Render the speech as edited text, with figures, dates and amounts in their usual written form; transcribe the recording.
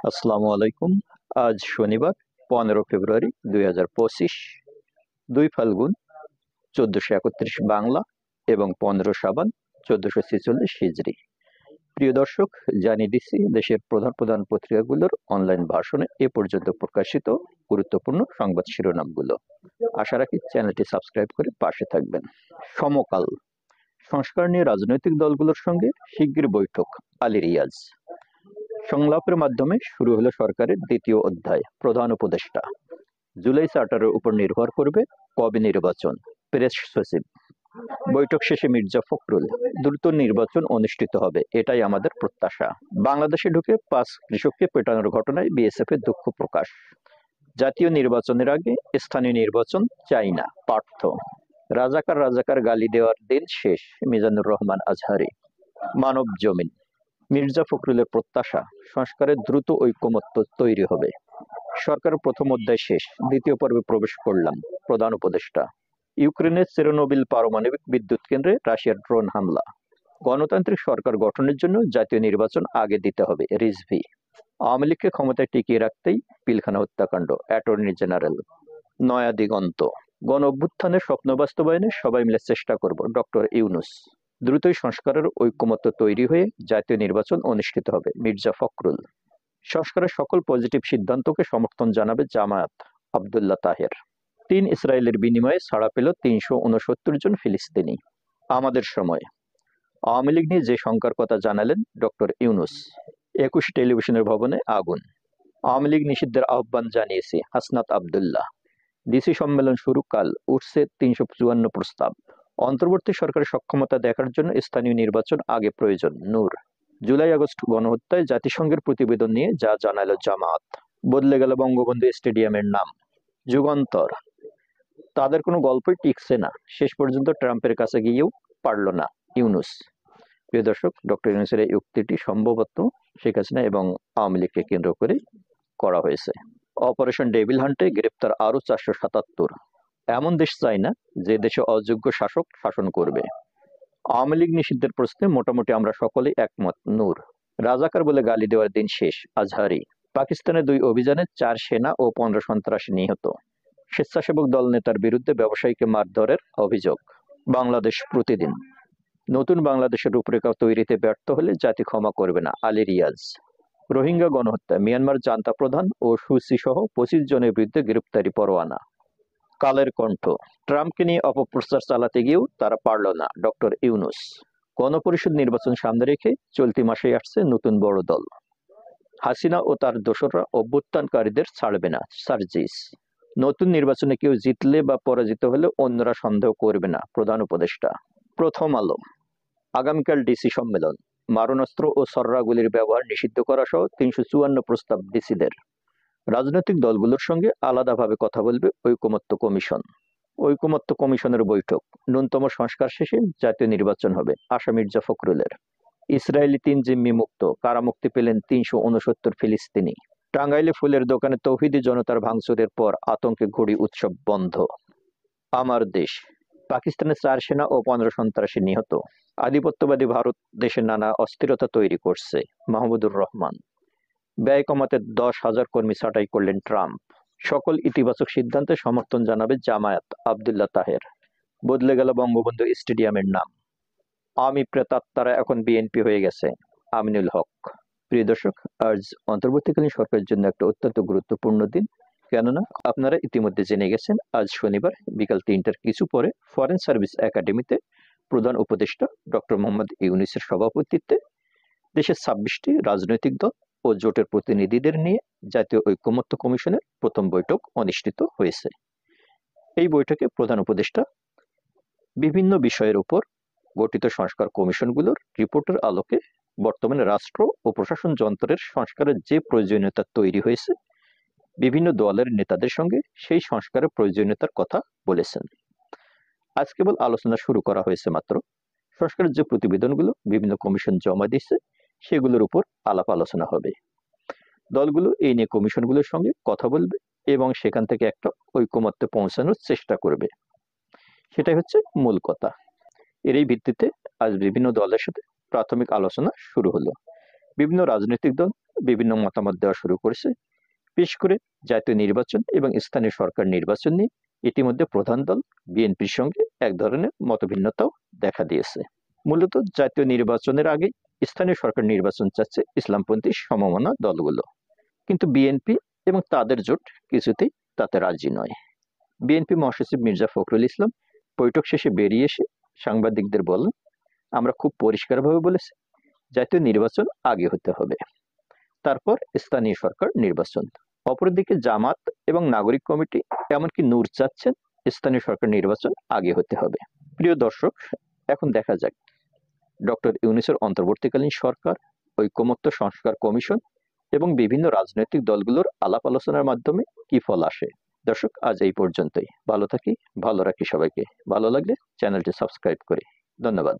আসসালামু আলাইকুম। আজ শনিবার 15 ফেব্রুয়ারি 2025, 2 ফাল্গুন 1431 বাংলা এবং 15 সাবান 1446 হিজরি। প্রিয় দর্শক, জানিয়ে দিচ্ছি দেশের প্রধান প্রধান পত্রিকাগুলোর অনলাইন ভার্সনে এ পর্যন্ত প্রকাশিত গুরুত্বপূর্ণ সংবাদ শিরোনামগুলো। আশা রাখি চ্যানেলটি সাবস্ক্রাইব করে পাশে থাকবেন। সমকাল সংস্কার নিয়ে রাজনৈতিক দলগুলোর সঙ্গে শিগগির বৈঠক, আলী রিয়াজ। সংলাপের মাধ্যমে শুরু হলো সরকারের দ্বিতীয় অধ্যায়, প্রধান উপদেষ্টা। জুলাই চার্টারের উপর নির্ভর করবে কবে নির্বাচন, প্রেস সচিব। বৈঠক শেষে মির্জা ফখরুল, দ্রুত নির্বাচন অনুষ্ঠিত হবে, এটাই আমাদের প্রত্যাশা। বাংলাদেশে ঢুকে 5 কৃষককে পেটানোর ঘটনায় বিএসএফ এর দুঃখ প্রকাশ। জাতীয় নির্বাচনের আগে স্থানীয় নির্বাচন চাই না, পার্থ। রাজাকার রাজাকার গালি দেওয়ার দিন শেষ, মিজানুর রহমান আজহারি। মানব জমিন, মির্জা ফখরুলের প্রত্যাশা সংস্কারের দ্রুত ঐকমত্য তৈরি হবে। সরকারের প্রথম অধ্যায় শেষ, দ্বিতীয় পর্বে প্রবেশ করলাম, প্রধান উপদেষ্টা। ইউক্রেনের চেরনোবিল পারমাণবিক বিদ্যুৎ কেন্দ্রে রাশিয়ার ড্রোন হামলা। গণতান্ত্রিক সরকার গঠনের জন্য জাতীয় নির্বাচন আগে দিতে হবে, রিজভি। আওয়ামী লীগকে ক্ষমতায় টিকিয়ে রাখতেই পিলখানা হত্যাকাণ্ড, অ্যাটর্নি জেনারেল। নয়া দিগন্ত, গণ অভ্যুত্থানের স্বপ্ন বাস্তবায়নে সবাই মিলে চেষ্টা করব, ডক্টর ইউনূস। দ্রুতই সংস্কারের ঐকমত্য তৈরি হয়ে জাতীয় নির্বাচন অনুষ্ঠিত হবে, মির্জা ফখরুল। সংস্কারের সকল পজিটিভ সিদ্ধান্তকে সমর্থন জানাবে জামায়াত, আব্দুল্লাহ তাহের। 3 ইসরায়েলের বিনিময়ে ছাড়া পেল 369 জন ফিলিস্তিনি। আমাদের সময়, আওয়ামী লীগ নিয়ে যে শঙ্কার কথা জানালেন ডক্টর ইউনূস। 21 টেলিভিশনের ভবনে আগুন। আওয়ামী লীগ নিষিদ্ধের আহ্বান জানিয়েছে হাসনাত আব্দুল্লাহ। ডিসি সম্মেলন শুরু কাল, উঠছে 354 প্রস্তাব। অন্তর্বর্তী সরকারের সক্ষমতা দেখার জন্য স্থানীয় নির্বাচন আগে প্রয়োজন, নূর। জুলাই আগস্ট গণহত্যায় জাতিসংঘের প্রতিবেদন নিয়ে যা জানালো জামায়াত। বদলে গেল বঙ্গবন্ধু স্টেডিয়ামের নাম, যুগান্তর। তাদের কোনো গল্পই টিকছে না, শেষ পর্যন্ত ট্রাম্পের কাছে গিয়েও পারল না ইউনূস। প্রিয় দর্শক, ডক্টর ইউনূসের এই উক্তিটি সম্ভবত শেখ হাসিনা এবং আওয়ামী লীগকে কেন্দ্র করে করা হয়েছে। অপারেশন ডেভিল হান্টে গ্রেপ্তার আরো 477। এমন দেশ চাই না যে দেশে অযোগ্য শাসক শাসন করবে। আওয়ামী লীগ নিষিদ্ধের প্রশ্নে মোটামুটি আমরা সকলেই একমত, নূর। রাজাকার বলে গালি দেওয়ার দিন শেষ, আজহারি। পাকিস্তানের 2 অভিযানে 4 সেনা ও 15 সন্ত্রাসী নিহত। স্বেচ্ছাসেবক দল নেতার বিরুদ্ধে ব্যবসায়ীকে মারধরের অভিযোগ। বাংলাদেশ প্রতিদিন, নতুন বাংলাদেশের রূপরেখা তৈরিতে ব্যর্থ হলে জাতি ক্ষমা করবে না, আলী রিয়াজ। রোহিঙ্গা গণহত্যা, মিয়ানমার জান্তা প্রধান ও সুসি সহ 25 জনের বিরুদ্ধে গ্রেপ্তারি পরোয়ানা। কালের কণ্ঠ, ট্রাম্পকে নিয়ে অপপ্রচার চালাতে গিয়েও তারা পারল না, ডক্টর ইউনূস। গণপরিষদ নির্বাচন সামনে রেখে চলতি মাসে আসছে নতুন বড় দল। হাসিনা ও তার দোসররা অভ্যুত্থানকারীদের ছাড়বে না, সার্জিস। নতুন নির্বাচনে কেউ জিতলে বা পরাজিত হলে অন্যরা সন্দেহ করবে না, প্রধান উপদেষ্টা। প্রথম আলো, আগামীকাল ডিসি সম্মেলন। মারণাস্ত্র ও সররাগুলির ব্যবহার নিষিদ্ধ করা সহ 354 প্রস্তাব ডিসিদের। রাজনৈতিক দলগুলোর সঙ্গে আলাদাভাবে কথা বলবে ঐকমত্য কমিশন। ঐকমত্য কমিশনের বৈঠক, ন্যূনতম সংস্কার শেষে জাতীয় নির্বাচন হবে, আশা মির্জা ফখরুলের। ইসরায়েলি 3 জিম্মি মুক্ত, কারামুক্তি পেলেন 369 ফিলিস্তিনি। টাঙ্গাইলে ফুলের দোকানে তৌহিদি জনতার ভাঙচুরের পর আতঙ্কে ঘুড়ি উৎসব বন্ধ। আমার দেশ, পাকিস্তানের 4 সেনা ও 15 সন্ত্রাসী নিহত। আধিপত্যবাদী ভারত দেশে নানা অস্থিরতা তৈরি করছে, মাহমুদুর রহমান। ব্যয় কমাতে 10,000 কর্মী ছাঁটাই করলেন ট্রাম্প। সকল ইতিবাচক সিদ্ধান্তে সমর্থন জানাবে জামায়াত, আব্দুল্লাহ তাহের। বদলে গেল বঙ্গবন্ধু স্টেডিয়ামের নাম। আওয়ামী প্রেতাত্মারা এখন বিএনপি হয়ে গেছে, আমিনুল হক। প্রিয় দর্শক, আজ অন্তর্বর্তীকালীন সরকারের জন্য একটা অত্যন্ত গুরুত্বপূর্ণ দিন। কেননা আপনারা ইতিমধ্যে জেনে গেছেন, আজ শনিবার বিকাল 3টার কিছু পরে ফরেন সার্ভিস একাডেমিতে প্রধান উপদেষ্টা ডক্টর মোহাম্মদ ইউনূসের সভাপতিত্বে দেশের 26টি রাজনৈতিক দল ও জোটের প্রতিনিধিদের নিয়ে জাতীয় ঐকমত্য কমিশনের প্রথম বৈঠক অনুষ্ঠিত হয়েছে। এই বৈঠকে প্রধান উপদেষ্টা বিভিন্ন বিষয়ের উপর গঠিত সংস্কার কমিশনগুলোর রিপোর্টের আলোকে বর্তমানে রাষ্ট্র ও প্রশাসন যন্ত্রের সংস্কারের যে প্রয়োজনীয়তা তৈরি হয়েছে, বিভিন্ন দলের নেতাদের সঙ্গে সেই সংস্কারের প্রয়োজনীয়তার কথা বলেছেন। আজ কেবল আলোচনা শুরু করা হয়েছে মাত্র। সংস্কারের যে প্রতিবেদনগুলো বিভিন্ন কমিশন জমা দিচ্ছে, সেগুলোর উপর আলাপ আলোচনা হবে। দলগুলো এই নিয়ে কমিশনগুলোর সঙ্গে কথা বলবে এবং সেখান থেকে একটা ঐকমত্যে পৌঁছানোর চেষ্টা করবে, সেটাই হচ্ছে মূল কথা। এরই ভিত্তিতে আজ বিভিন্ন দলের সাথে প্রাথমিক আলোচনা শুরু হলো। বিভিন্ন রাজনৈতিক দল বিভিন্ন মতামত দেওয়া শুরু করেছে। বিশেষ করে জাতীয় নির্বাচন এবং স্থানীয় সরকার নির্বাচন নিয়ে ইতিমধ্যে প্রধান দল বিএনপির সঙ্গে এক ধরনের মতভিন্নতাও দেখা দিয়েছে। মূলত জাতীয় নির্বাচনের আগে স্থানীয় সরকার নির্বাচন চাচ্ছে ইসলামপন্থী সমমনা দলগুলো, কিন্তু বিএনপি এবং তাদের জোট কিছুতেই তাতে রাজি নয়। বিএনপি মহাসচিব মির্জা ফখরুল ইসলাম বৈঠক শেষে বেরিয়ে এসে সাংবাদিকদের বলেন, আমরা খুব পরিষ্কারভাবে বলেছি জাতীয় নির্বাচন আগে হতে হবে, তারপর স্থানীয় সরকার নির্বাচন। অপরদিকে জামাত এবং নাগরিক কমিটি এমনকি নূর চাচ্ছেন স্থানীয় সরকার নির্বাচন আগে হতে হবে। প্রিয় দর্শক, এখন দেখা যাক ডক্টর ইউনূসের অন্তর্বর্তীকালীন সরকার, ঐকমত্য সংস্কার কমিশন এবং বিভিন্ন রাজনৈতিক দলগুলোর আলাপ আলোচনার মাধ্যমে কি ফল আসে। দর্শক, আজ এই পর্যন্তই। ভালো থাকি, ভালো রাখি সবাইকে। ভালো লাগলে চ্যানেলটি সাবস্ক্রাইব করি। ধন্যবাদ।